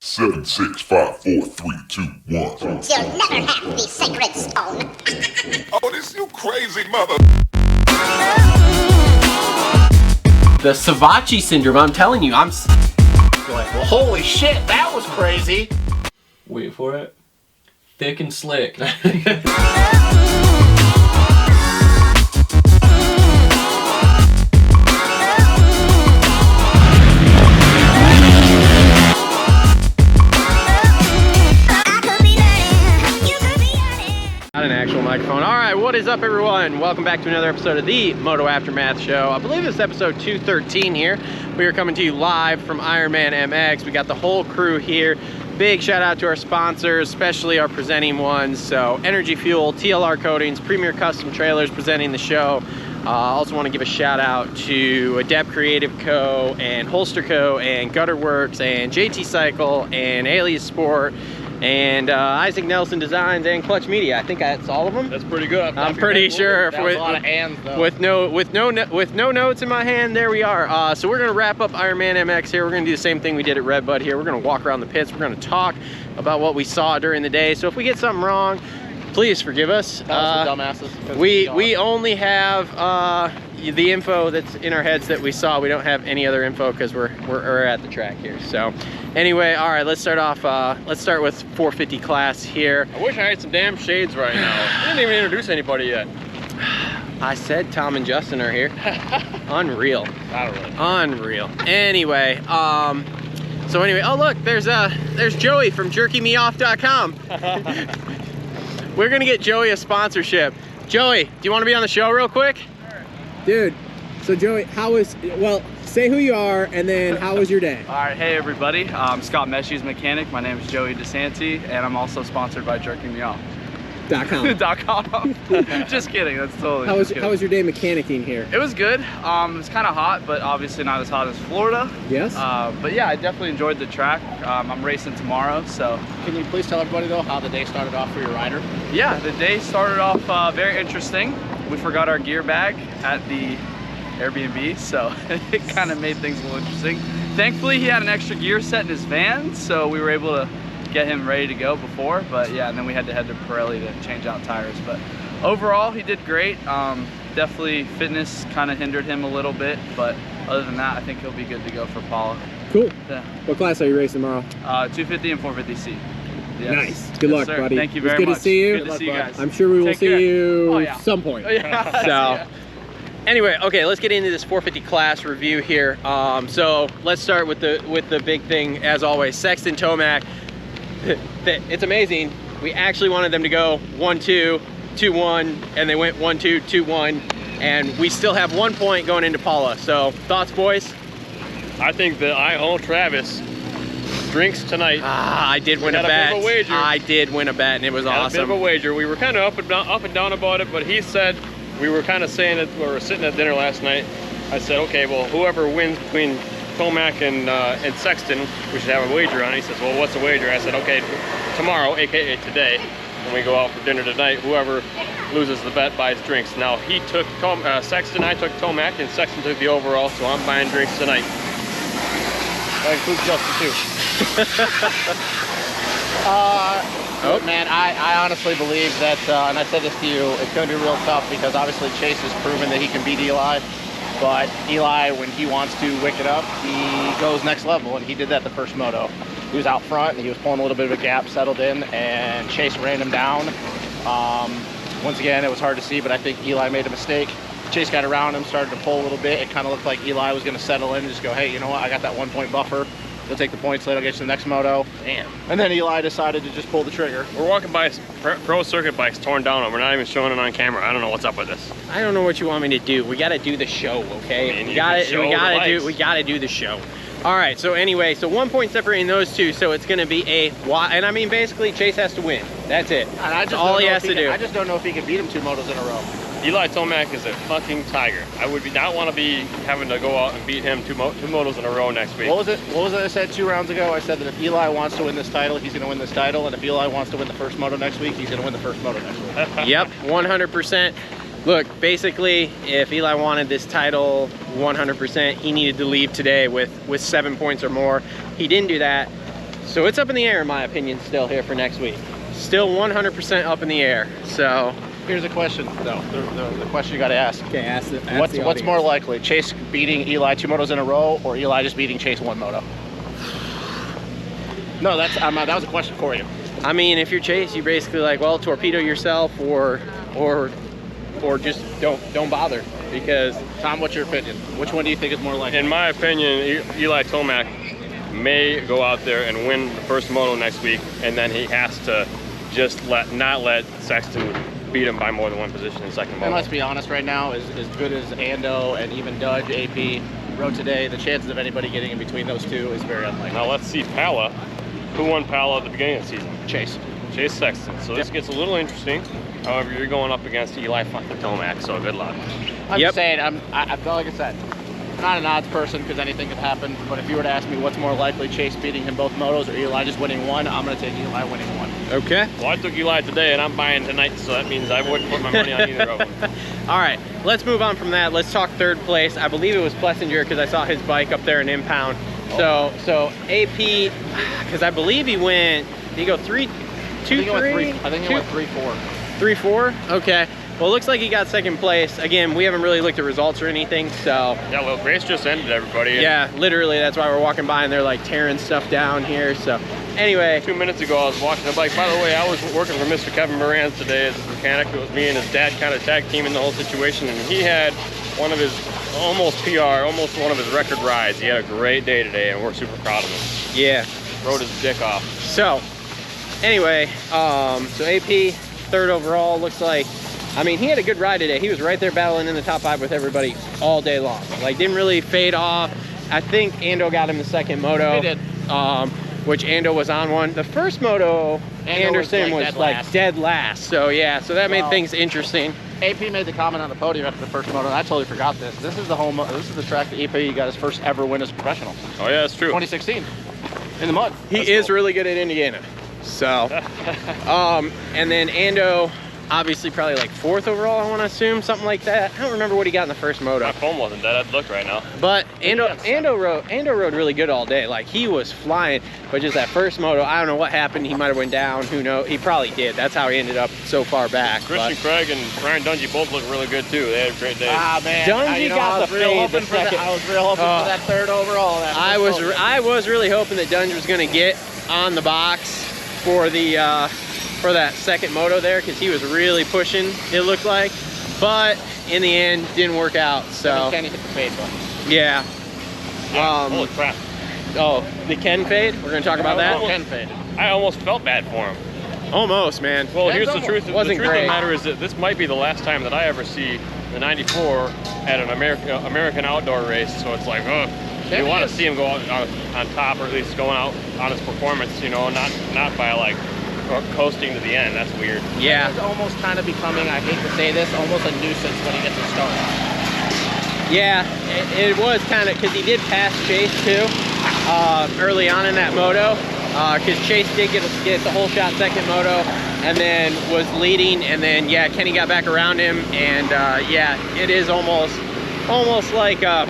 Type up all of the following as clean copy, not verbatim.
7, 6, 5, 4, 3, 2, 1. You'll never have the sacred stone. Oh, this you crazy mother. The Savachi syndrome, I'm telling you, I'm like, well, holy shit, that was crazy. Wait for it. Thick and slick. Not an actual microphone. All right, what is up, everyone? Welcome back to another episode of the Moto Aftermath Show. I believe it's episode 213 here. We are coming to you live from Ironman MX. We got the whole crew here. Big shout out to our sponsors, especially our presenting ones. So Energy Fuel, TLR Coatings, Premier Custom Trailers presenting the show. Also want to give a shout out to Adept Creative Co and Holster Co and Gutter Worx and JT Cycle and Alias Sports and Isaac Nelson Designs and Clutch Media. I think that's all of them. That's pretty good. I'm pretty sure. That was a lot of hands, though. With no notes in my hand, there we are. So we're gonna wrap up Ironman MX here. We're gonna do the same thing we did at Redbud here. We're gonna walk around the pits. We're gonna talk about what we saw during the day. So if we get something wrong, please forgive us. Dumbasses. We only have the info that's in our heads that we saw. We don't have any other info because we're at the track here. So anyway, all right, let's start off. Let's start with 450 class here. I wish I had some damn shades right now. I didn't even introduce anybody yet. I said Tom and Justin are here. Unreal. Not really. Unreal. Anyway, so anyway, oh look, there's Joey from JerkyMeOff.com. We're gonna get Joey a sponsorship. Joey, do you want to be on the show real quick? Dude, so Joey, say who you are and then how was your day? All right, hey everybody, I'm Scott Meshey's mechanic. My name is Joey DeSanti, and I'm also sponsored by JerkyMeOff.com. Just kidding, that's totally How was your day mechanicking here? It was good. It's kind of hot, but obviously not as hot as Florida. Yes. But yeah, I definitely enjoyed the track. I'm racing tomorrow, so. Can you please tell everybody, though, how the day started off for your rider? Yeah, the day started off very interesting. We forgot our gear bag at the Airbnb, so it kind of made things a little interesting. Thankfully, he had an extra gear set in his van, so we were able to get him ready to go before. But yeah, and then we had to head to Pirelli to change out tires. But overall, he did great. Definitely fitness kind of hindered him a little bit, but other than that, I think he'll be good to go for Paula. Cool. Yeah. What class are you racing tomorrow? 250 and 450C. Yes. Nice. Good luck, sir. buddy. Thank you very good much. To see you. Good to see you guys. I'm sure we will Take see care. you some point. So anyway, okay, let's get into this 450 class review here. So let's start with the big thing, as always. Sexton Tomac. It's amazing. We actually wanted them to go 1-2, 2-1, and they went 1-2, 2-1, and we still have 1 point going into Paula. So thoughts, boys? I think that I owe Travis drinks tonight. I did win a bet. Bit of a wager. I did win a bet, and it was awesome. A bit of a wager. We were kind of up and down about it, but he said, we were kind of saying it, we were sitting at dinner last night. I said, okay, well, whoever wins between Tomac and Sexton, we should have a wager on it. He says, well, what's the wager? I said, okay, tomorrow, aka today, when we go out for dinner tonight, whoever loses the bet buys drinks. Now, he took Sexton, I took Tomac, and Sexton took the overall, so I'm buying drinks tonight. That includes Justin, too. Look, man, I honestly believe that, and I said this to you, it's going to be real tough because obviously Chase has proven that he can beat Eli. But Eli, when he wants to wick it up, he goes next level, and he did that the first moto. He was out front, and he was pulling a little bit of a gap, settled in, and Chase ran him down. Once again, it was hard to see, but I think Eli made a mistake. Chase got around him, started to pull a little bit. It kind of looked like Eli was going to settle in and just go, hey, you know what, I got that 1 point buffer. You'll take the points later, I'll get you to the next moto. Damn. And then Eli decided to just pull the trigger. We're walking by pro circuit bikes torn down, and we're not even showing it on camera. I don't know what's up with this. I don't know what you want me to do. We got to do the show, okay? I mean, we got to do the show. All right. So anyway, so 1 point separating those two. So it's going to be and I mean basically Chase has to win. That's it. And I just That's all he has to do. I just don't know if he can beat him 2 motos in a row. Eli Tomac is a fucking tiger. I would not want to be having to go out and beat him two motos in a row next week. What was it I said 2 rounds ago? I said that if Eli wants to win this title, he's going to win this title. And if Eli wants to win the first moto next week, he's going to win the first moto next week. Yep, 100%. Look, basically, if Eli wanted this title 100%, he needed to leave today with 7 points or more. He didn't do that. So it's up in the air, in my opinion, still here for next week. Still 100% up in the air. So Here's a question, though. The question you got to ask. Okay, ask the What's more likely, Chase beating Eli 2 motos in a row, or Eli just beating Chase 1 moto? No, that was a question for you. I mean, if you're Chase, you basically like, well, torpedo yourself or just don't bother, because Tom, what's your opinion? Which one do you think is more likely? In my opinion, Eli Tomac may go out there and win the first moto next week, and then he has to just not let Sexton beat him by more than one position in second moto. And let's be honest, right now, as good as Ando and even Dudge, AP rode today, the chances of anybody getting in between those two is very unlikely. Now let's see Pala. Who won Pala at the beginning of the season? Chase Sexton. So this gets a little interesting. However, you're going up against Eli fucking Tomac, so good luck. I'm just saying, I feel like I said, I'm not an odds person because anything could happen, but if you were to ask me what's more likely, Chase beating him both motos or Eli just winning one, I'm going to take Eli winning one. Okay. Well, I took Eli today, and I'm buying tonight, so that means I wouldn't put my money on either of them. All right, let's move on from that. Let's talk third place. I believe it was Plessinger because I saw his bike up there in impound. So AP, because I believe he go 3, 2, 3? I think he went 3-4. 3-4? Okay. Well, it looks like he got second place. Again, we haven't really looked at results or anything, so. Yeah, well, race just ended, everybody. Yeah, literally, that's why we're walking by and they're like tearing stuff down here, so. Anyway. 2 minutes ago, I was walking the bike. By the way, I was working for Mr. Kevin Moranz today as a mechanic. It was me and his dad kind of tag teaming the whole situation, and he had one of his almost one of his record rides. He had a great day today, and we're super proud of him. Yeah. Rode his dick off. So, anyway, so AP, third overall, looks like, I mean, he had a good ride today. He was right there battling in the top 5 with everybody all day long. Like, didn't really fade off. I think Ando got him the second moto. He did. Which Ando was on one. The first moto, Anderson was dead last. So, yeah, so that made things interesting. AP made the comment on the podium after the first moto, and I totally forgot this. This is the track that AP got his first ever win as a professional. Oh, yeah, that's true. 2016. In the mud. He is really good at Indiana. So, and then Ando, obviously probably like 4th overall, I want to assume, something like that. I don't remember what he got in the first moto. My phone wasn't dead. I'd look right now. But Ando rode really good all day. Like, he was flying, but just that first moto, I don't know what happened. He might have went down. Who knows? He probably did. That's how he ended up so far back. Christian Craig and Ryan Dungey both look really good too. They had a great day. Ah, man. Dungey got the fade the second. I was real hoping for that third overall. I was really hoping that Dungey was going to get on the box for the for that second moto there, because he was really pushing, it looked like, but in the end didn't work out. So Kenny hit the fade button. Yeah. Holy crap. Oh, the Ken fade? We're gonna talk about that? Ken fade. I almost felt bad for him. Almost, man. Well, here's the truth. The Wasn't truth of great. the matter is that this might be the last time that I ever see the 94 at an American outdoor race. So it's like, oh, you want to see him go out on top, or at least going out on his performance, you know, not by like coasting to the end. That's weird. Yeah. He's almost kind of becoming, I hate to say this, almost a nuisance when he gets a start. Yeah, it was kind of, because he did pass Chase too early on in that moto, because Chase did get the whole shot second moto and then was leading, and then yeah, Kenny got back around him, and yeah, it is almost like a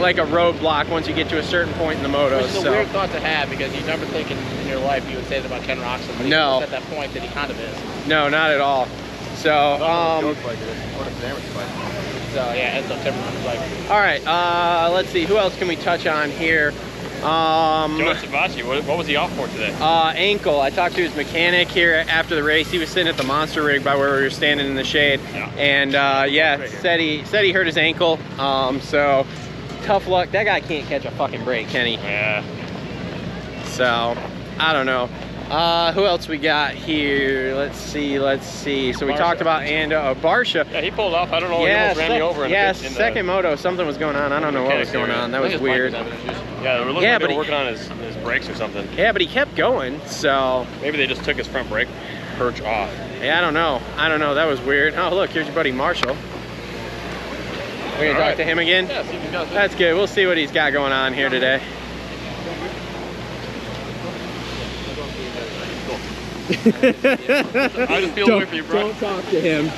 roadblock once you get to a certain point in the moto. Which is a weird thought to have, because you never think in your life you would say that about Ken Roxon, but No. he's at that point that he kind of is. No, not at all. So So yeah, Enzo Timmerman's like. all right, let's see, who else can we touch on here? Joe Savacci, what was he off for today? Ankle. I talked to his mechanic here after the race. He was sitting at the monster rig by where we were standing in the shade, and yeah, said he hurt his ankle. So tough luck. That guy can't catch a fucking break, Kenny. Yeah. So I don't know. Who else we got here? Let's see. So we talked about Barsha. Yeah, he pulled off. I don't know. He almost ran me over. In second moto. Something was going on. I don't know what was going on. That was weird. Yeah, they were looking like they were working on his brakes or something. Yeah, but he kept going. So maybe they just took his front brake perch off. Yeah, I don't know. That was weird. Oh, look, here's your buddy Marshall. We're gonna talk to him again? Yeah, see if he does it. That's good. We'll see what he's got going on here today. I just feel away for you, bro. Don't talk to him.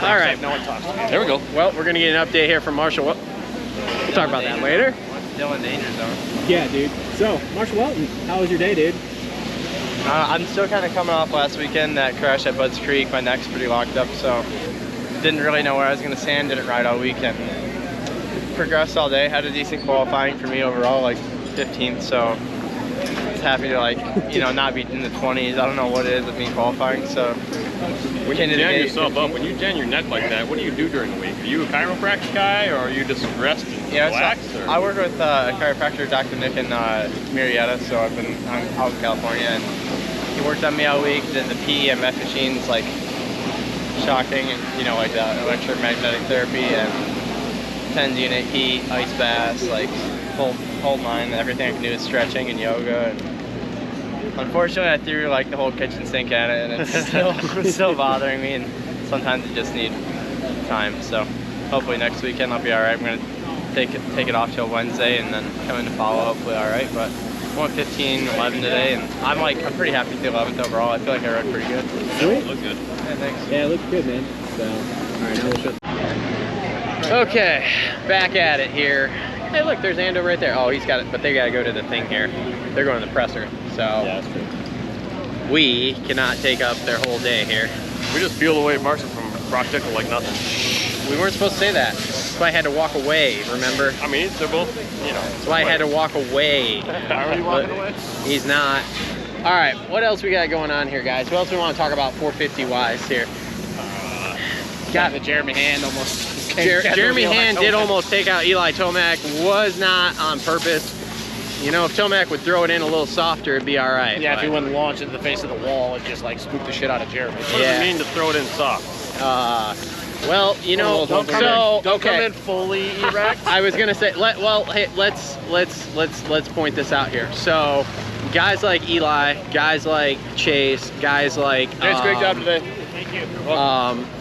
All right. No one talks to me. There we go. Well, we're gonna get an update here from Marshall. talk about that later. Still in danger zone. Yeah, dude. So, Marshall Weltin, how was your day, dude? I'm still kind of coming off last weekend, that crash at Budds Creek. My neck's pretty locked up, so didn't really know where I was going to stand. Didn't ride all weekend. Progressed all day. Had a decent qualifying for me overall, like 15th, so just happy to, like, you know, not be in the 20s. I don't know what it is with me qualifying, so when you jam yourself up, when you jam your neck like that, what do you do during the week? Are you a chiropractic guy, or are you just rest and relax? So I work with a chiropractor, Dr. Nick in Marietta, so I'm out in California, and he worked on me all week. Did the PEMF machines, like shocking, and you know, like the electromagnetic therapy and 10 unit heat, ice baths, like whole line. Everything I can do is stretching and yoga. And unfortunately, I threw like the whole kitchen sink at it, and it's still bothering me. And sometimes you just need time. So hopefully next weekend I'll be all right. I'm gonna take it off till Wednesday, and then come in to follow. Hopefully all right. But I went 15-11 today, and I'm pretty happy with the 11th overall. I feel like I rode pretty good. Sweet. Looks good. Yeah, thanks. Yeah, it looks good, man. So, all right, now we'll shut. Okay, back at it here. Hey, look, there's Ando right there. Oh, he's got it, but they got to go to the thing here. They're going to the presser, so Yeah, that's true. we cannot take up their whole day here. We just peel away Marshall from Rock Tickle like nothing. We weren't supposed to say that. That's why I had to walk away, remember? I mean, they're both, you know. That's why I had to walk away. Why are you walking away? He's not. All right, what else we got going on here, guys? What else we want to talk about 450-wise here? Got the Jeremy Hand almost. Jeremy Hand did almost take out Eli Tomac. Was not on purpose. You know, if Tomac would throw it in a little softer, it'd be all right. Yeah, if but, he wouldn't launch into the face of the wall and just like spook the shit out of Jeremy. What does it mean to throw it in soft? Well, you know, Don't come okay. in fully erect. I was gonna say, hey, let's point this out here. So, guys like Eli, guys like Chase, guys like Great job today. Thank you.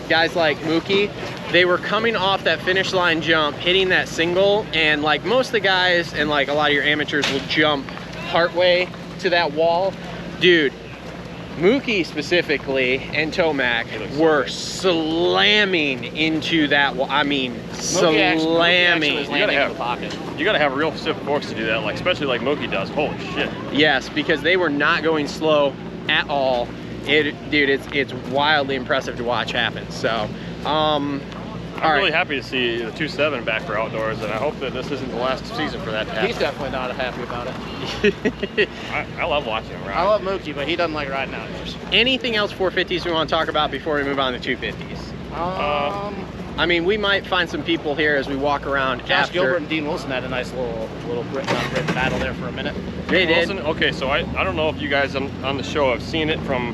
guys like Mookie, they were coming off that finish line jump, hitting that single, and like most of the guys and like a lot of your amateurs will jump partway to that wall. Dude, Mookie specifically and Tomac were slamming into that wall. I mean, slamming. You gotta have real stiff forks to do that, like especially like Mookie does. Holy shit. Yes, because they were not going slow at all. Dude, it's wildly impressive to watch happen. So, I'm really happy to see the 2.7 back for outdoors, and I hope that this isn't the last season for that to happen. He's definitely not happy about it. I love watching him ride. I love Mookie, but he doesn't like riding outdoors. Anything else 450s we want to talk about before we move on to 250s? I mean, we might find some people here as we walk around Josh after. Gilbert and Dean Wilson had a nice little Brit battle there for a minute. They did. Wilson? Okay, so I don't know if you guys on the show have seen it from,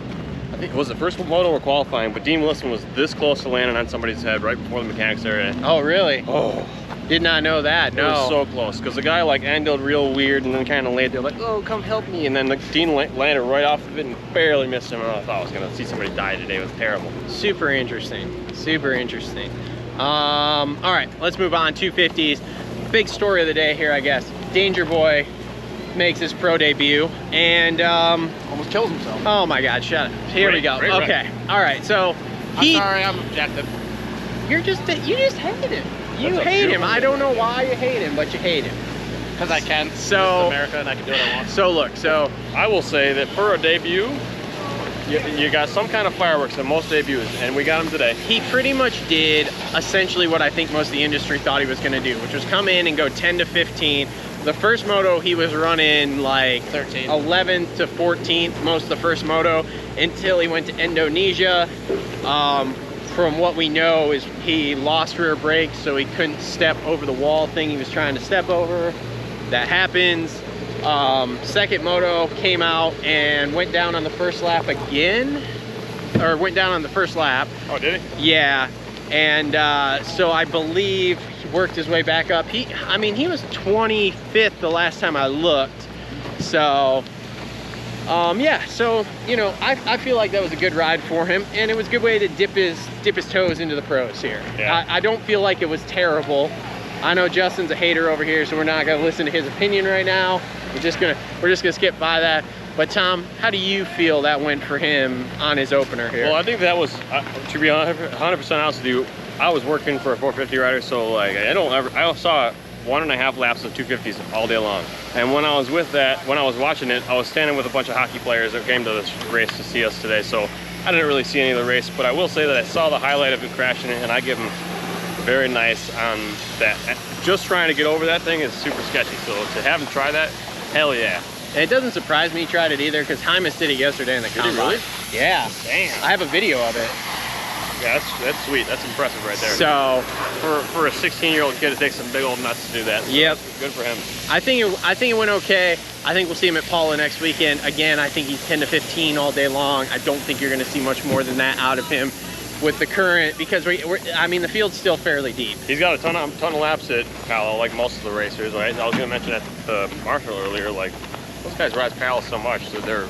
I think it was the first moto or qualifying, but Dean Wilson was this close to landing on somebody's head right before the mechanics area. Oh, really? Oh. Did not know that, no. It was so close, because the guy like ended real weird and then kind of laid there like, oh, come help me. And then the Dean landed right off of it and barely missed him. And I thought I was going to see somebody die today. It was terrible. Super interesting. Super interesting. All right, let's move on. 250s. Big story of the day here, I guess. Danger Boy makes his pro debut and Almost kills himself. oh my God, shut up. Here we go. Great Okay. All right. So I'm sorry, I'm objective. you just hate him. You That's a hate him. beautiful I don't know why you hate him, but you hate him. Because I can. So- This is America, and I can do what I want. So look. So I will say that for a debut, you got some kind of fireworks at most debuts, and we got them today. he pretty much did essentially what I think most of the industry thought he was going to do, which was come in and go 10 to 15. The first moto he was running like 13. 11th to 14th most of the first moto until he went to Indonesia. From what we know is he lost rear brakes, so he couldn't step over the wall thing he was trying to step over. That happens. Second moto came out and went down on the first lap again, or went down on the first lap. Oh, did he? Yeah, and so I believe he worked his way back up. He was 25th the last time I looked. So, yeah. So you know, I feel like that was a good ride for him, and it was a good way to dip his toes into the pros here. Yeah. I don't feel like it was terrible. I know Justin's a hater over here, so we're not gonna listen to his opinion right now. We're just gonna skip by that. But Tom, how do you feel that went for him on his opener here? Well, I think that was, to be 100% honest with you, I was working for a 450 rider, so like I saw 1.5 laps of 250s all day long. And when I was watching it, I was standing with a bunch of hockey players that came to this race to see us today. So I didn't really see any of the race, but I will say that I saw the highlight of him crashing it, and I give him very nice on that. Just trying to get over that thing is super sketchy. So to have him try that, hell yeah. And it doesn't surprise me he tried it either, because Hymas did it yesterday in the combine. Did he really? Yeah. Damn. I have a video of it. Yeah, that's sweet. That's impressive right there. So for a 16-year-old kid, it takes some big old nuts to do that. So yep. Good for him. I think it went okay. I think we'll see him at Paula next weekend. Again, I think he's 10 to 15 all day long. I don't think you're going to see much more than that out of him with the current, because I mean, the field's still fairly deep. He's got a ton of laps at Palo, like most of the racers. Right? I was going to mention that to Marshall earlier. Like, those guys ride Palo so much that they're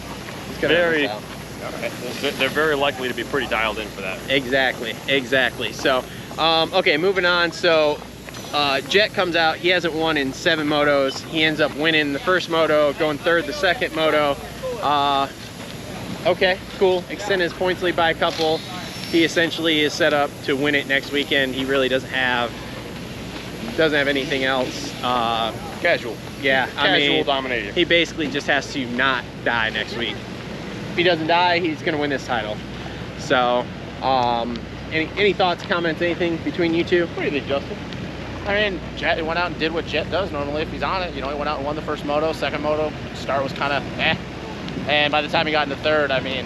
very likely to be pretty dialed in for that. Exactly. So, okay, moving on. So, Jet comes out. He hasn't won in 7 motos. He ends up winning the first moto, going third the second moto. Okay, cool. Extend his points lead by a couple. He essentially is set up to win it next weekend. He really doesn't have anything else. Casual. Yeah, Casual dominator. He basically just has to not die next week. If he doesn't die, he's going to win this title. So, any thoughts, comments, anything between you two? What do you think, Justin? I mean, Jet went out and did what Jet does normally if he's on it. You know, he went out and won the first moto, second moto, start was kind of eh. And by the time he got into third, I mean,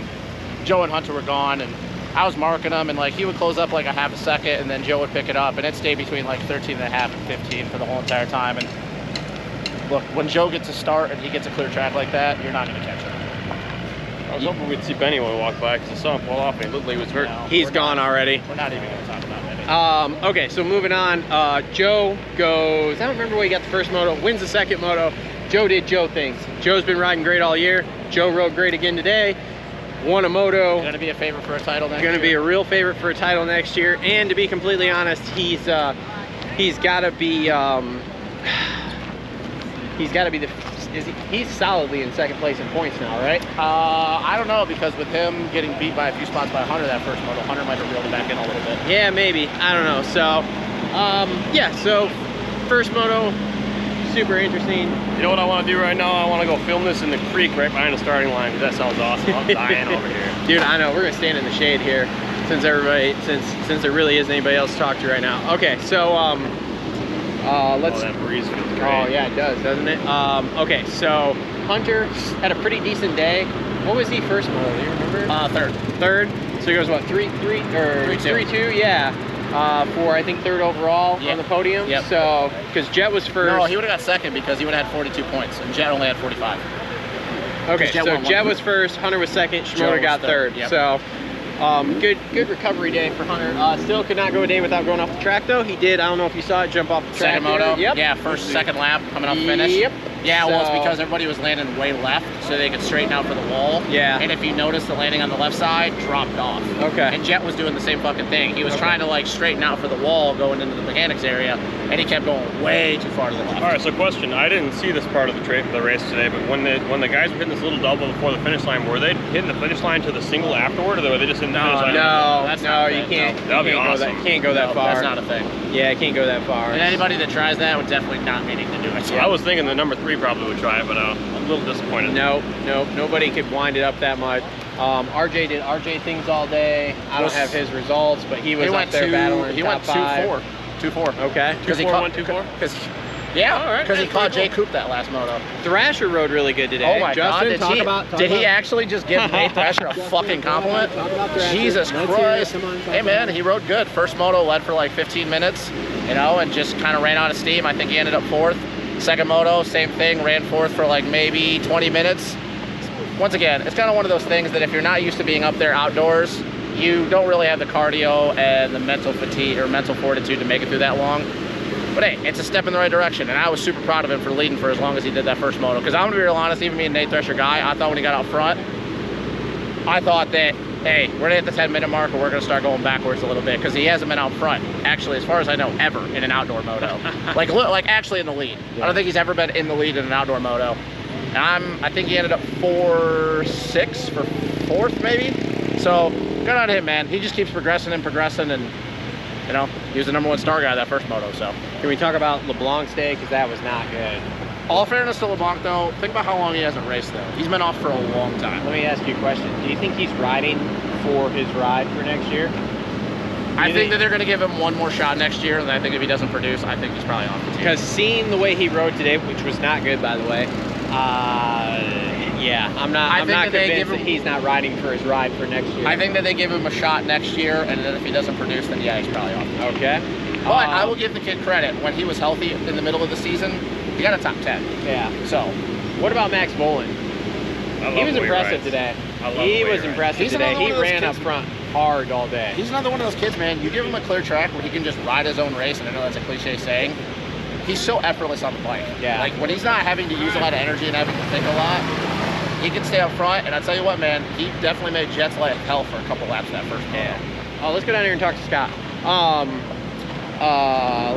Joe and Hunter were gone, and I was marking him, and like he would close up like a half a second, and then Joe would pick it up, and it stayed between like 13 and a half and 15 for the whole entire time. And look, when Joe gets a start and he gets a clear track like that, you're not going to catch him. I was hoping we'd see Benny when we walked by, because I saw him pull off and he looked like he was hurt. No, He's gone already. We're not even going to talk about Benny. Okay, so moving on. Joe goes, I don't remember where he got the first moto, wins the second moto. Joe did Joe things. Joe's been riding great all year. Joe rode great again today. Won a moto. Going to be a favorite for a title next year. Going to be a real favorite for a title next year. And to be completely honest, he's got to be he's solidly in second place in points now, right? I don't know, because with him getting beat by a few spots by Hunter that first moto, Hunter might have reeled it back in a little bit. Yeah, maybe. I don't know. So, yeah. So, first moto, super interesting. You know what I want to do right now? I want to go film this in the creek right behind the starting line, because that sounds awesome. I'm dying over here. Dude, I know. We're gonna stand in the shade here, since there really isn't anybody else to talk to right now. Okay, so let's. Oh, that breeze feels great. Oh yeah, it does, doesn't it? Okay, so Hunter had a pretty decent day. What was he first moto? Do you remember? Third. So he goes what, 3-2? Yeah. For I think third overall on the podium. Yep. So because Jet was first. No, he would have got second because he would have had 42 points, and Jet only had 45. Okay, so Jet was first, Hunter was second, Schmoder got third. Yep. So good recovery day for Hunter. Still could not go a day without going off the track though. He did, I don't know if you saw it, jump off the track. Second moto? Yep. Yeah, second lap coming off finish. Yep. Yeah, well, So- it's because everybody was landing way left, so they could straighten out for the wall. Yeah. And if you notice, the landing on the left side dropped off. Okay. And Jet was doing the same fucking thing. He was trying to like straighten out for the wall going into the mechanics area, and he kept going way too far to the left. All right, so question. I didn't see this part of the race today, but when the guys were hitting this little double before the finish line, were they hitting the finish line to the single afterward, or were they just hitting the finish line? You can't. That'd be you can't awesome. Go that, can't go that far. That's not a thing. Yeah, it can't go that far. And anybody that tries that would definitely not meaning to do it. I was thinking the number 3 probably would try it, but I'm a little disappointed. Nope, nobody could wind it up that much. RJ did RJ things all day. I don't have his results, but he was up there battling. He went 2-4. 2-4. Okay. 2-4-1-2-4? Yeah, all right. because he That's caught pretty Jay Coop that last moto. Thrasher rode really good today. Oh my Justin, God! Did he actually just give Nate Thrasher a fucking compliment? Jesus Christ! Hey man, he rode good. First moto led for like 15 minutes, you know, and just kind of ran out of steam. I think he ended up 4th. Second moto, same thing, ran 4th for like maybe 20 minutes. Once again, it's kind of one of those things that if you're not used to being up there outdoors, you don't really have the cardio and the mental fatigue or mental fortitude to make it through that long. But hey, it's a step in the right direction, and I was super proud of him for leading for as long as he did that first moto. Because I'm gonna be real honest, even being a Nate Thrasher guy, I thought when he got out front, I thought that, hey, we're gonna hit the 10-minute mark and we're gonna start going backwards a little bit, because he hasn't been out front, actually, as far as I know, ever in an outdoor moto. like actually in the lead. Yeah. I don't think he's ever been in the lead in an outdoor moto. And I think he ended up 4-6 for 4th maybe. So good on him, man. He just keeps progressing and You know, he was the #1 star guy that first moto. So Can we talk about LeBlanc's day? Because that was not good. all fairness to LeBlanc though, think about how long he hasn't raced though. He's been off for a long time. Let me ask you a question. Do you think he's riding for his ride for next year? I think that they're going to give him one more shot next year, and I think if he doesn't produce, I think he's probably on the team. Because seeing the way he rode today, which was not good, by the way, yeah, I'm not convinced that he's not riding for his ride for next year. I think that they give him a shot next year, and then if he doesn't produce, then yeah, he's probably off. Okay. But I will give the kid credit. When he was healthy in the middle of the season, he got a top 10. Yeah. So, what about Max Bolin? He was impressive today. He was impressive today. He ran up front hard all day. He's another one of those kids, man. You give him a clear track where he can just ride his own race, and I know that's a cliche saying. He's so effortless on the bike. Yeah. Like, when he's not having to use a lot of energy and having to think a lot, he can stay up front. And I tell you what, man, he definitely made Jets like hell for a couple laps that first moto. Yeah. Oh, let's go down here and talk to Scott.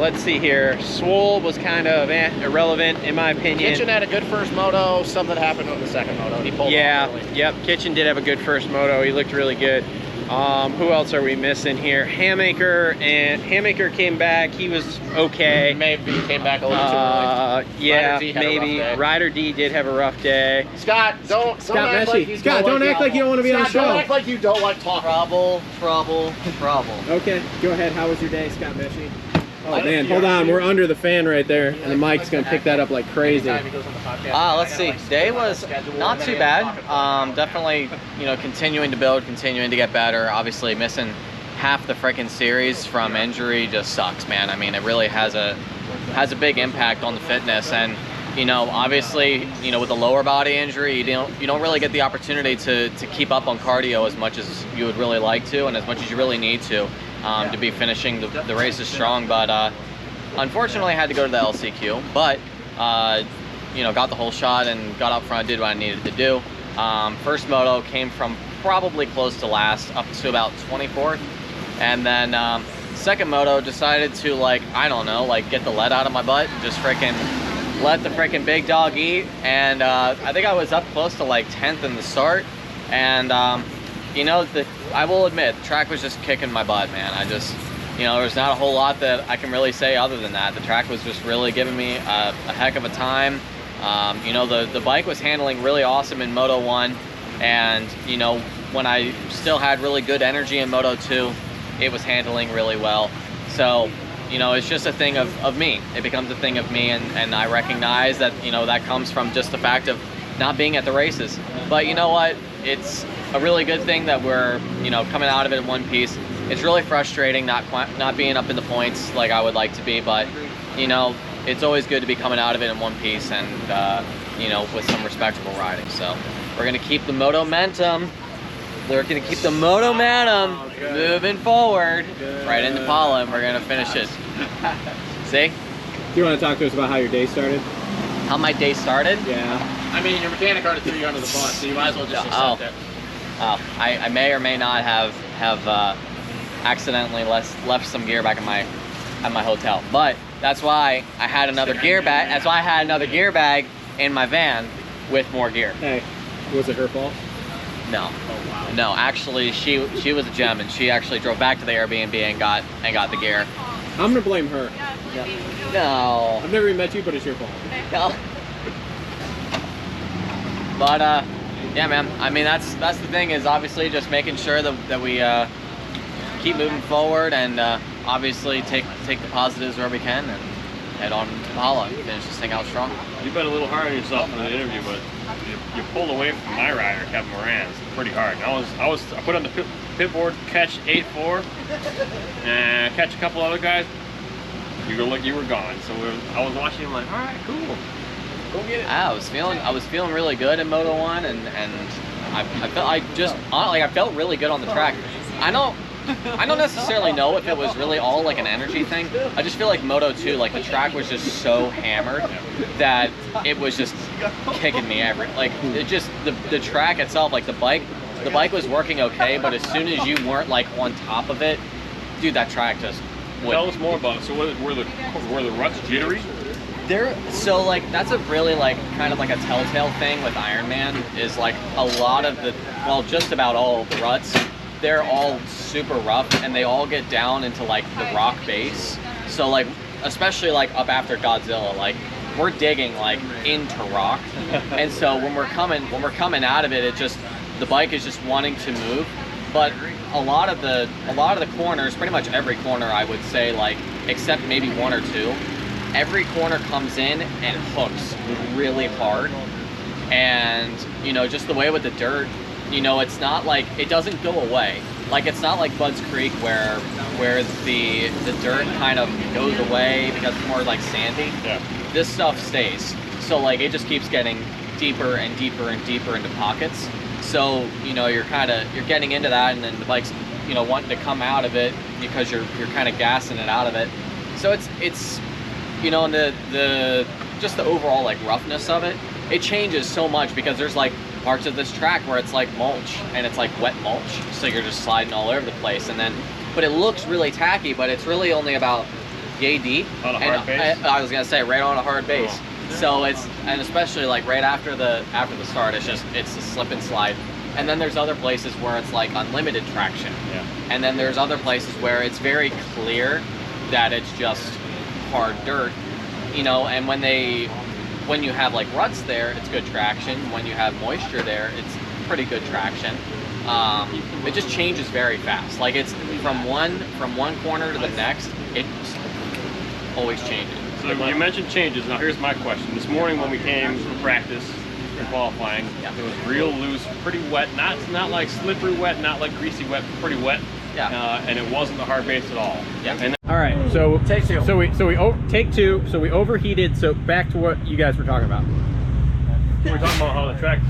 Let's see here. Swole was kind of irrelevant in my opinion. Kitchen had a good first moto. Something happened on the second moto. He pulled off early. Yep. Kitchen did have a good first moto. He looked really good. Who else are we missing here? Hammaker came back. He was okay. Maybe he came back a little too early. Yeah, Ryder D had a maybe. rough day. Ryder D did have a rough day. Scott, don't Scott act Meshey. like you Scott, don't act like you don't want to be on the show. Don't act like you don't like talking. Trouble. Okay, go ahead. How was your day, Scott Meshey? Oh man, hold on. We're under the fan right there, and the mic's gonna pick that up like crazy. Let's see. Today was not too bad. Definitely, continuing to build, continuing to get better. Obviously, missing half the freaking series from injury just sucks, man. I mean, it really has a big impact on the fitness, and obviously, with a lower body injury, you don't really get the opportunity to keep up on cardio as much as you would really like to, and as much as you really need to be finishing the races strong. But unfortunately, I had to go to the LCQ. But got the whole shot and got up front, did what I needed to do. First moto came from probably close to last up to about 24th, and then second moto decided to get the lead out of my butt, just freaking let the freaking big dog eat, and I think I was up close to 10th in the start, and I will admit, the track was just kicking my butt, man. I just, there's not a whole lot that I can really say other than that. The track was just really giving me a heck of a time. The bike was handling really awesome in Moto 1, and when I still had really good energy in Moto 2, it was handling really well. So it's just a thing of me. It becomes a thing of me, and I recognize that, that comes from just the fact of not being at the races. But you know what? It's a really good thing that we're, coming out of it in one piece. It's really frustrating not being up in the points like I would like to be, but, it's always good to be coming out of it in one piece and, with some respectable riding. So we're going to keep the moto-mentum. We're going to keep the moto-mentum moving forward right into Pala, and we're going to finish it. See? Do you want to talk to us about how your day started? How my day started? Yeah. I mean, your mechanic already threw you under the bus, so you might as well just accept it. I may or may not have accidentally left some gear back at my hotel, but that's why I had another gear bag. That's why I had another gear bag in my van with more gear. Hey, was it her fault? No. Oh, wow. No, actually, she was a gem, and she actually drove back to the Airbnb and got the gear. I'm gonna blame her. No. I've never even met you, but it's your fault. No. But yeah, man. I mean, that's the thing, is obviously just making sure that we keep moving forward, and obviously take the positives where we can, and head on to Pala and finish this thing out strong. You've been a little hard on yourself in the interview, but you pulled away from my rider, Kevin Moranz, pretty hard. I put on the pit board, catch 8-4, and catch a couple other guys. You were gone. So I was watching him like, all right, cool, go get it. I was feeling really good in Moto 1, and I felt really good on the track. I don't necessarily know if it was really all like an energy thing. I just feel like Moto 2, like the track was just so hammered that it was just kicking me the track itself, like the bike was working okay, but as soon as you weren't on top of it, dude, that track just went. Tell us more about it. So were the ruts jittery? So that's a really kind of a telltale thing with Ironman, is a lot of just about all the ruts they're all super rough, and they all get down into like the rock base. So like, especially like up after Godzilla, like we're digging like into rock, and so when we're coming out of it, it just, the bike is just wanting to move. But a lot of the corners, pretty much every corner, I would say, like except maybe one or two, every corner comes in and hooks really hard. And you know, just the way with the dirt, you know, it's not like, it doesn't go away. Like it's not like Bud's Creek where the dirt kind of goes away because it's more like sandy. Yeah. This stuff stays. So like it just keeps getting deeper and deeper and deeper into pockets. So, you know, you're getting into that, and then the bike's, you know, wanting to come out of it because you're kind of gassing it out of it. So it's you know, and the just the overall like roughness of it, it changes so much because there's like parts of this track where it's like mulch, and it's like wet mulch, so you're just sliding all over the place. And then, but it looks really tacky, but it's really only about yay deep on a hard base. I was gonna say right on a hard base. Oh. So it's, and especially like right after the start, it's a slip and slide. And then there's other places where it's like unlimited traction. Yeah. And then there's other places where it's very clear that it's just hard dirt, you know. And when you have like ruts there, it's good traction. When you have moisture there, it's pretty good traction. It just changes very fast. Like it's from one corner to the next, it's always changing. So you mentioned changes. Now here's my question. This morning when we came for practice and qualifying, it was real loose, pretty wet. Not like slippery wet, not like greasy wet, pretty wet. Yeah. And it wasn't a hard base at all. Yeah. And then, all right. So take two. Take two. So we overheated. So back to what you guys were talking about. we're talking about how the track.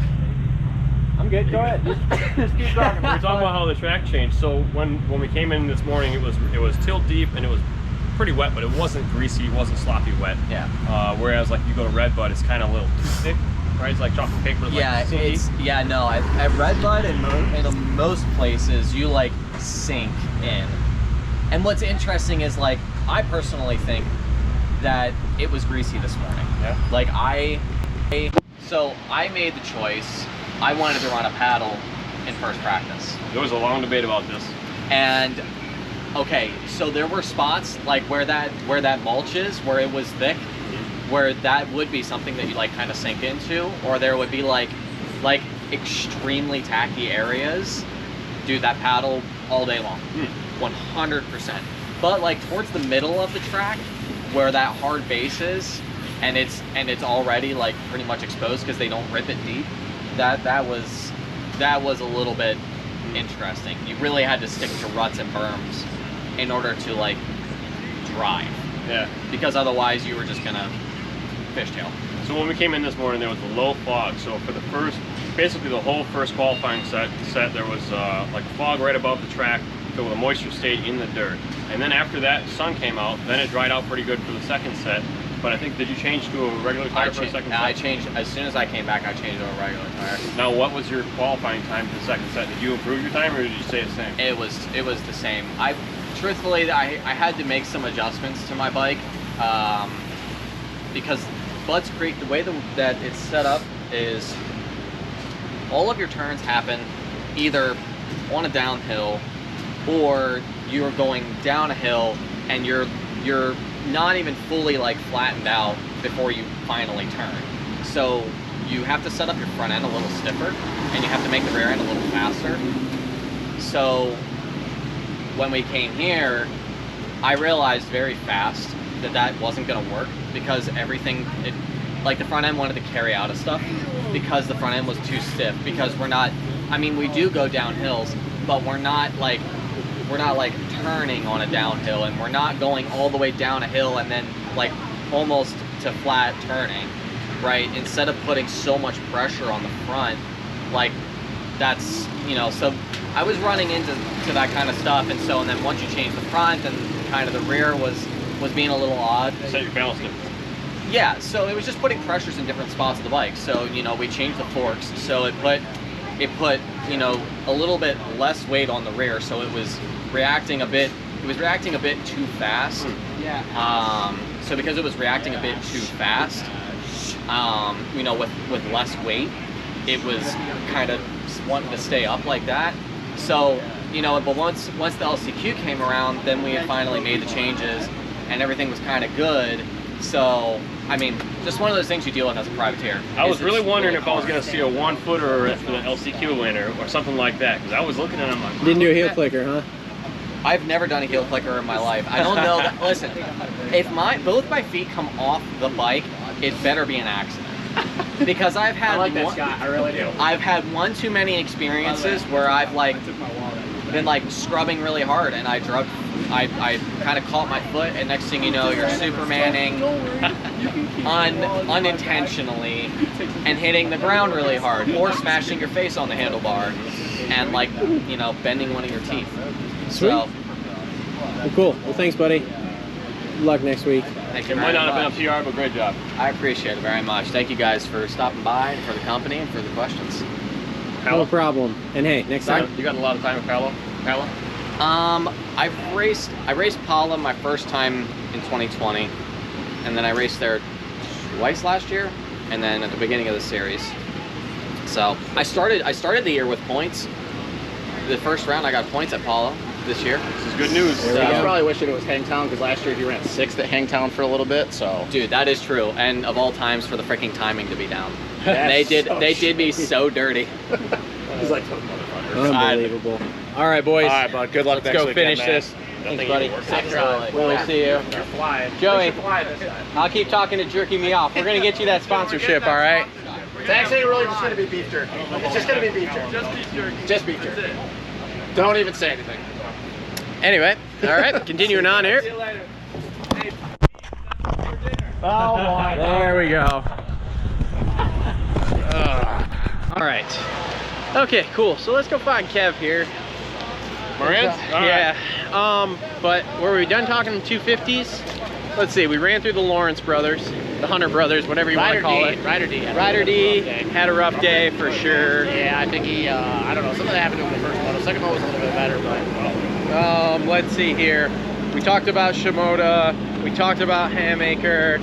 I'm good. Go ahead. Just keep talking. We're talking about how the track changed. So when we came in this morning, it was till deep and it was pretty wet, but it wasn't greasy, it wasn't sloppy wet. Yeah. Whereas like you go to Red Bud, it's kind of a little too thick, right? It's like chocolate paper. Yeah, like no. At Red Bud and in most places, you like sink in. And what's interesting is like I personally think that it was greasy this morning. Yeah. Like so I made the choice. I wanted to run a paddle in first practice. There was a long debate about this. And okay, so there were spots like where that mulch is, where it was thick, where that would be something that you like kind of sink into, or there would be like extremely tacky areas. Dude, that paddle all day long, 100%. But like towards the middle of the track, where that hard base is, and it's already like pretty much exposed because they don't rip it deep. That was a little bit interesting. You really had to stick to ruts and berms in order to like drive. Yeah. Because otherwise you were just gonna fishtail. So when we came in this morning, there was a low fog. So for basically the whole first qualifying set, there was like fog right above the track, so the moisture stayed in the dirt. And then after that, sun came out. Then it dried out pretty good for the second set. But I think, did you change to a regular tire for a second set? I changed, as soon as I came back, I changed to a regular tire. Now, what was your qualifying time for the second set? Did you improve your time, or did you stay the same? It was the same. Truthfully, I had to make some adjustments to my bike because Bud's Creek, the way that it's set up is all of your turns happen either on a downhill or you're going down a hill and you're not even fully like flattened out before you finally turn. So you have to set up your front end a little stiffer and you have to make the rear end a little faster. So when we came here, I realized very fast that wasn't gonna work because like the front end wanted to carry out of stuff because the front end was too stiff, because we're not, I mean, we do go down hills, but we're not like turning on a downhill, and we're not going all the way down a hill and then like almost to flat turning, right? Instead of putting so much pressure on the front, like that's, you know, so I was running into that kind of stuff, and then once you change the front and kind of the rear was being a little odd. Set your balance different. Yeah, so it was just putting pressures in different spots of the bike. So, you know, we changed the forks, so it put, you know, a little bit less weight on the rear, so it was reacting a bit too fast. Yeah. So because it was reacting a bit too fast, you know, with less weight, it was kind of wanting to stay up like that. So, you know, but once the LCQ came around, then we had finally made the changes, and everything was kind of good. So, I mean, just one of those things you deal with as a privateer. I was really wondering if I was going to see a 1-footer at the LCQ winner or something like that, because I was looking at him like, Didn't do a heel clicker, huh? I've never done a heel clicker in my life. I don't know. Listen, if both my feet come off the bike, it better be an accident. Because I've had I really do. I've had one too many experiences where I've been scrubbing really hard, and I kind of caught my foot, and next thing you know, you're Supermaning unintentionally and hitting the ground really hard, or smashing your face on the handlebar and you know, bending one of your teeth. Sweet. So, well, cool. Well, thanks, buddy. Good luck next week. thank you it very might not have much. been a PR, but great job. I appreciate it very much. Thank you guys for stopping by and for the company and for the questions. No problem. And hey, next time. You got a lot of time with Paolo? I raced Pala my first time in 2020, and then I raced there twice last year, and then at the beginning of the series. So I started the year with points. The first round I got points at Pala this year. This is good news. I was probably wishing it was Hangtown, because last year he ran 6th at Hangtown for a little bit, so. Dude, that is true, and of all times for the freaking timing to be down. That's They did me so dirty. He's like, motherfucker. Unbelievable. All right, boys. All right, bud. Good luck Let's next go week, finish man. this. Thanks, buddy. Absolutely. We'll see you. You're flying. Joey, You should fly this time. I'll keep talking to jerking me off. We're going to get you that sponsorship, all right? It's actually really just going to be beef jerky. It's just going to be beef jerky. Just beef jerky. Just beef jerky. Don't even say anything. Anyway, all right, continuing on here. Oh, boy. There we go. All right. Okay, cool. So let's go find Kev here. Moranz? Yeah. But were we done talking 250s? Let's see. We ran through the Lawrence brothers, the Hunter brothers, whatever you want to call it. Ryder D. Ryder D had a rough day for sure. Yeah, I think he, I don't know, something happened to him in the first one. The second one was a little bit better, but. Let's see here. We talked about Shimoda. We talked about Hammaker.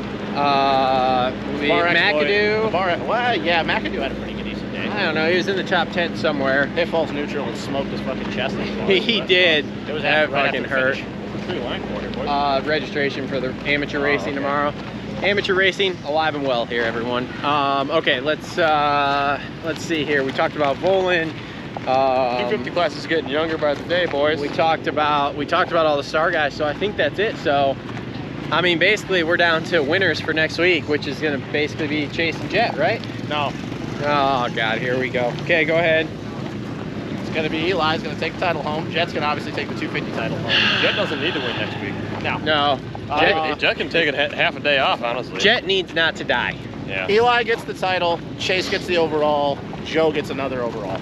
McAdoo. Well, yeah, McAdoo had a pretty good decent day. I don't know. He was in the top 10 somewhere. Hit falls neutral and smoked his fucking chest. He did. It was That right fucking after the hurt. finish. Registration for the amateur racing tomorrow. Amateur racing, alive and well here, everyone. Okay, let's see here. We talked about Volin. 250 class is getting younger by the day, boys. We talked about all the star guys, so I think that's it. So, I mean, basically, we're down to winners for next week, which is going to basically be Chase and Jet, right? No. Oh, God, here we go. Okay, go ahead. It's going to be Eli's going to take the title home. Jet's going to obviously take the 250 title home. Jet doesn't need to win next week. No. Jet can take it half a day off, honestly. Jet needs not to die. Yeah. Eli gets the title. Chase gets the overall. Joe gets another overall.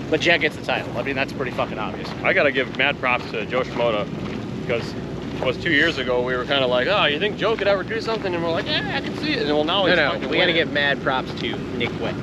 But Jet gets the title. I mean, that's pretty fucking obvious. I got to give mad props to Joe Shimoda, because it was 2 years ago we were kind of like, oh, you think Joe could ever do something? And we're like, yeah, I can see it. And well, now he's No, fucking we got to winning. give mad props to Nick Witt.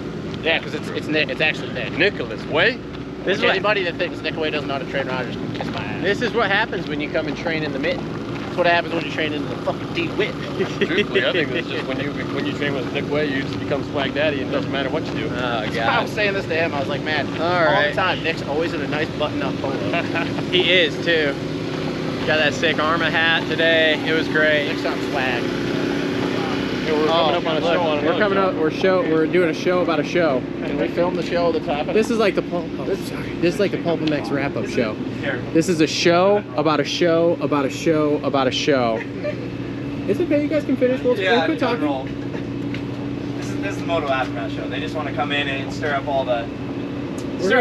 Yeah, because it's Nick. It's actually Nick. Nicholas Way. This is what- Anybody that thinks Nick Way doesn't know how to train Rogers can kiss my ass. This is what happens when you come and train in the mitten. That's what happens when you train into the fucking D-Wit. Truthfully, I think it's just when you train with Nick Way, you just become swag daddy, and it doesn't matter what you do. Oh, I God. was saying this to him. I was like, man, All all right. the time, Nick's always in a nice button-up polo. He is, too. Got that sick Arma hat today. It was great. Nick's on swag. We're coming up on a show on We're another coming show. up. We're doing a show about a show. Can we film the show at the top? This is like the This is like the Pulpamex wrap-up show. This is a show about a show about a show about a show. It's okay. You guys can finish. We'll quit talking. This is the Moto Aftermath Show. They just want to come in and stir up all the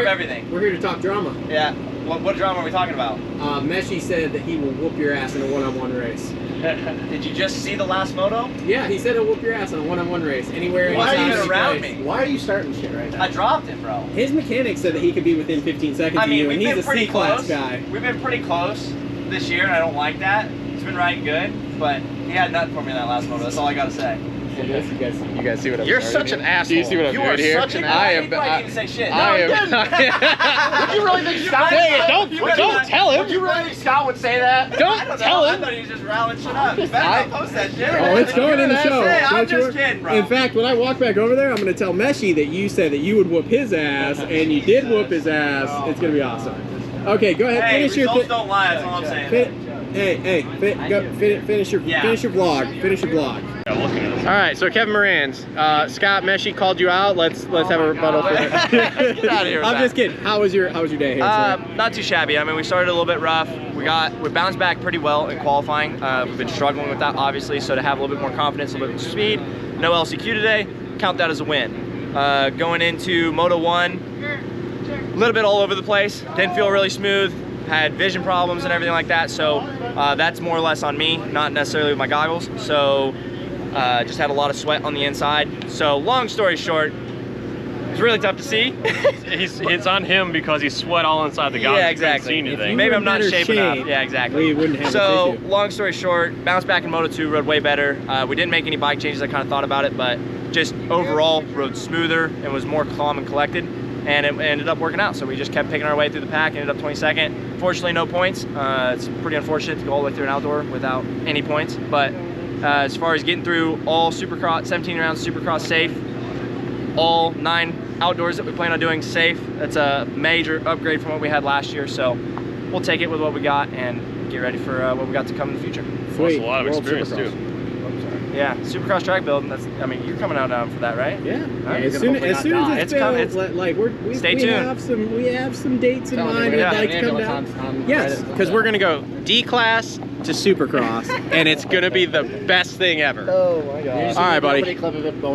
everything. We're here to talk drama. Yeah. What drama are we talking about? Meshey said that he will whoop your ass in a one-on-one race. Did you just see the last moto? Yeah, he said he'll whoop your ass in a one-on-one race anywhere. Why are you anytime, even around any place. me? Why are you starting shit right now? I dropped it, bro. His mechanic said that he could be within 15 seconds I of mean, you, we've and he's been a pretty C-class close. guy. We've been pretty close this year, and I don't like that. He's been riding good, but he had nothing for me in that last moto. That's all I gotta say. You guys see what I'm You're starting such an here? asshole. Do you see what I'm You doing are here? such an I He am. probably didn't say shit. I am. Would you really think Scott? Don't tell him. Would you really think Scott would say that? Don't tell I him. thought he was just riling shit up. You better not post that shit. Oh, it's going in the show. Hey, I'm Don't you just worry. kidding, bro. In fact, when I walk back over there, I'm going to tell Meshey that you said that you would whoop his ass, and you did whoop his ass. It's going to be awesome. Okay, go ahead. Hey, Finish your. results don't lie. That's all I'm saying. Finish your vlog. Finish your vlog. All right, so Kevin Moranz, Scott Meshey called you out. Let's have a rebuttal for it. Get out of here. I'm just kidding. How was your day here? Not too shabby. I mean, we started a little bit rough. We bounced back pretty well in qualifying. We've been struggling with that, obviously, so to have a little bit more confidence, a little bit more speed, no LCQ today, count that as a win. Going into Moto 1, a little bit all over the place. Didn't feel really smooth. Had vision problems and everything like that, so that's more or less on me, not necessarily with my goggles. So just had a lot of sweat on the inside. So long story short, it's really tough to see. It's on him because he sweat all inside the goggles. Yeah, exactly. Maybe I'm not in shape enough. Yeah, exactly. We wouldn't have so this issue. long story short, bounced back in Moto 2, rode way better. We didn't make any bike changes. I kind of thought about it, but just overall rode smoother and was more calm and collected. And it ended up working out. So we just kept picking our way through the pack, ended up 22nd. Fortunately, no points. It's pretty unfortunate to go all the way through an outdoor without any points. But as far as getting through all Supercross, 17 rounds Supercross safe, all 9 outdoors that we plan on doing safe, that's a major upgrade from what we had last year. So we'll take it with what we got and get ready for what we got to come in the future. Sweet. That's a lot of World experience Supercross. too. Yeah, Supercross track build. That's, I mean, you're coming out for that, right? Yeah. Alright, As you're soon gonna as hopefully not die. it's coming. built, like we Stay tuned. have some dates in Telling you, mind. we We'd got like an to come ambulance down. on Yes, Friday. Because we're gonna go D class to Supercross, and it's gonna be the best thing ever. Oh my god. All right, buddy.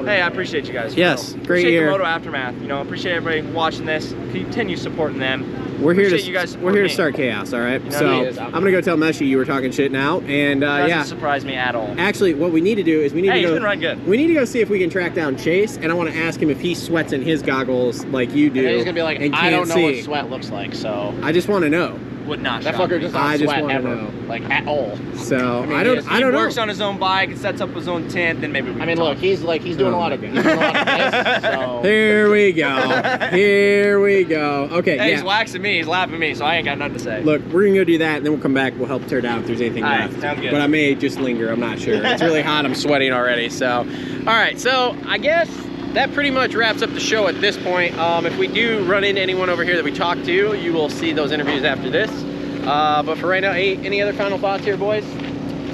Hey, I appreciate you guys. Yes, for real. great appreciate year. the Moto Aftermath. You know, appreciate everybody watching this. Continue supporting them. We're here Appreciate you guys to we're here to supporting start chaos. All right. You know So what I mean? I'm gonna go tell Meshey you were talking shit now, and Doesn't yeah. surprise me at all. Actually, what we need to do is we need Hey, to he's go. been riding good. We need to go see if we can track down Chase, and I want to ask him if he sweats in his goggles like you do. And then he's gonna be like, and I don't can't know see. what sweat looks like, so I just want to know. Would not that shock fucker me. does I not just sweat wanna ever, know. like at all. So I mean, I don't if he works know. on his own bike and sets up his own tent, then maybe we I mean, can look, talk. he's doing a lot of this, so Here we go. Here we go. Okay. Hey, yeah. he's waxing me, he's laughing at me, so I ain't got nothing to say. Look, we're gonna go do that, and then we'll come back. We'll help tear down if there's anything All right, left. sounds good. But I may just linger. I'm not sure. It's really hot. I'm Sweating already. So, all right. So I guess that pretty much wraps up the show at this point. If we do run into anyone over here that we talked to, you will see those interviews after this. But for right now, any other final thoughts here, boys?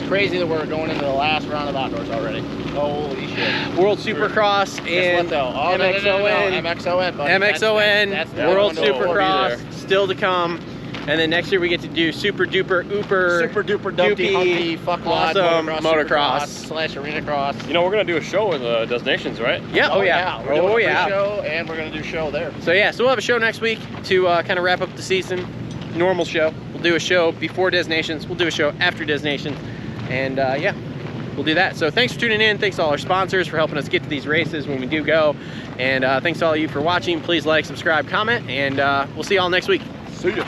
it's crazy that we're going into the last round of outdoors already. Holy shit. World Supercross Guess what and though? Oh, no, MXON. MXON, buddy. MXON, That's the World one to Supercross, avoid still to come. And then next year we get to do super duper ooper Super duper dumpty humpty fuck awesome motocross motocross. / arena cross. You know, we're gonna do a show in the Destinations, right? Yeah, oh yeah, We're doing oh a yeah. show and we're gonna do a show there. So yeah, so we'll have a show next week to kind of wrap up the season. Normal show. We'll do a show before Destinations. We'll do a show after Destinations. And yeah, we'll do that. So thanks for tuning in. Thanks to all our sponsors for helping us get to these races when we do go. And thanks to all of you for watching. Please like, subscribe, comment, and we'll see you all next week. See ya.